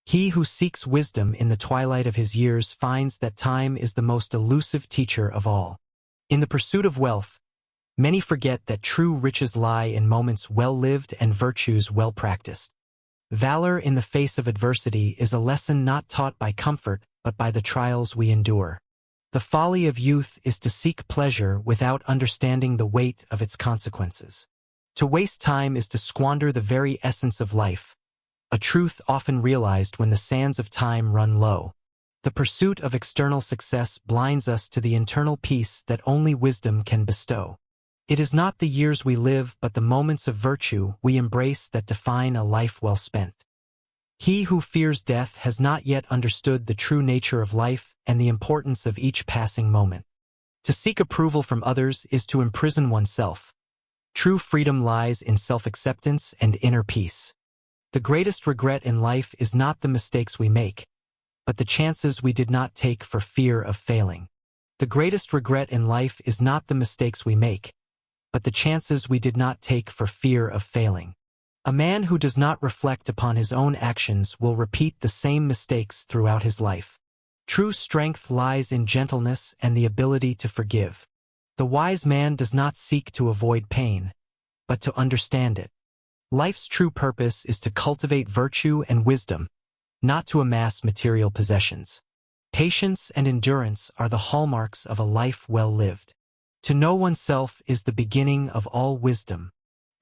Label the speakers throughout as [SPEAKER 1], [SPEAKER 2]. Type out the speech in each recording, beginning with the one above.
[SPEAKER 1] He who seeks wisdom in the twilight of his years finds that time is the most elusive teacher of all. In the pursuit of wealth, many forget that true riches lie in moments well-lived and virtues well-practiced. Valor in the face of adversity is a lesson not taught by comfort but by the trials we endure. The folly of youth is to seek pleasure without understanding the weight of its consequences. To waste time is to squander the very essence of life, a truth often realized when the sands of time run low. The pursuit of external success blinds us to the internal peace that only wisdom can bestow. It is not the years we live but the moments of virtue we embrace that define a life well spent. He who fears death has not yet understood the true nature of life and the importance of each passing moment. To seek approval from others is to imprison oneself. True freedom lies in self-acceptance and inner peace. The greatest regret in life is not the mistakes we make, but the chances we did not take for fear of failing. The greatest regret in life is not the mistakes we make, but the chances we did not take for fear of failing. A man who does not reflect upon his own actions will repeat the same mistakes throughout his life. True strength lies in gentleness and the ability to forgive. The wise man does not seek to avoid pain, but to understand it. Life's true purpose is to cultivate virtue and wisdom, not to amass material possessions. Patience and endurance are the hallmarks of a life well lived. To know oneself is the beginning of all wisdom.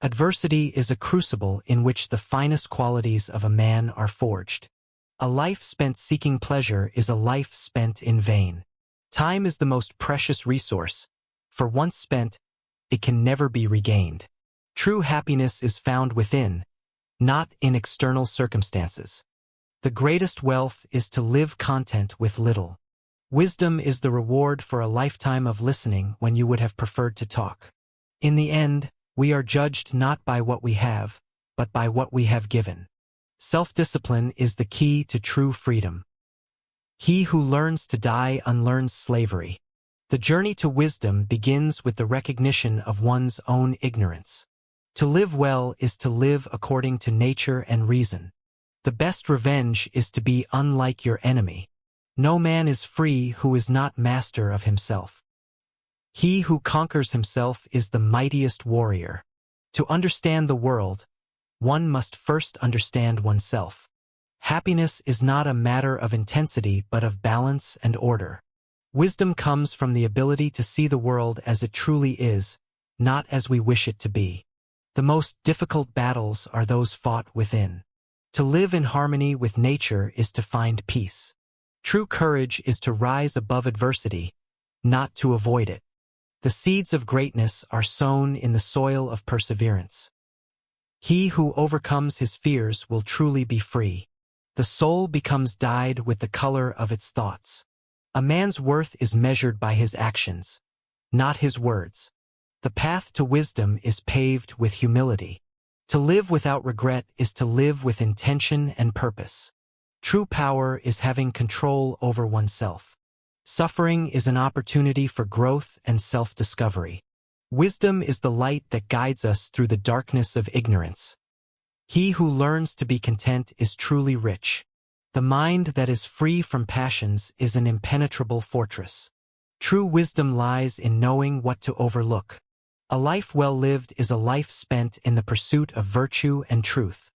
[SPEAKER 1] Adversity is a crucible in which the finest qualities of a man are forged. A life spent seeking pleasure is a life spent in vain. Time is the most precious resource, for once spent, it can never be regained. True happiness is found within, not in external circumstances. The greatest wealth is to live content with little. Wisdom is the reward for a lifetime of listening when you would have preferred to talk. In the end, we are judged not by what we have, but by what we have given. Self-discipline is the key to true freedom. He who learns to die unlearns slavery. The journey to wisdom begins with the recognition of one's own ignorance. To live well is to live according to nature and reason. The best revenge is to be unlike your enemy. No man is free who is not master of himself. He who conquers himself is the mightiest warrior. To understand the world, one must first understand oneself. Happiness is not a matter of intensity but of balance and order. Wisdom comes from the ability to see the world as it truly is, not as we wish it to be. The most difficult battles are those fought within. To live in harmony with nature is to find peace. True courage is to rise above adversity, not to avoid it. The seeds of greatness are sown in the soil of perseverance. He who overcomes his fears will truly be free. The soul becomes dyed with the color of its thoughts. A man's worth is measured by his actions, not his words. The path to wisdom is paved with humility. To live without regret is to live with intention and purpose. True power is having control over oneself. Suffering is an opportunity for growth and self-discovery. Wisdom is the light that guides us through the darkness of ignorance. He who learns to be content is truly rich. The mind that is free from passions is an impenetrable fortress. True wisdom lies in knowing what to overlook. A life well lived is a life spent in the pursuit of virtue and truth.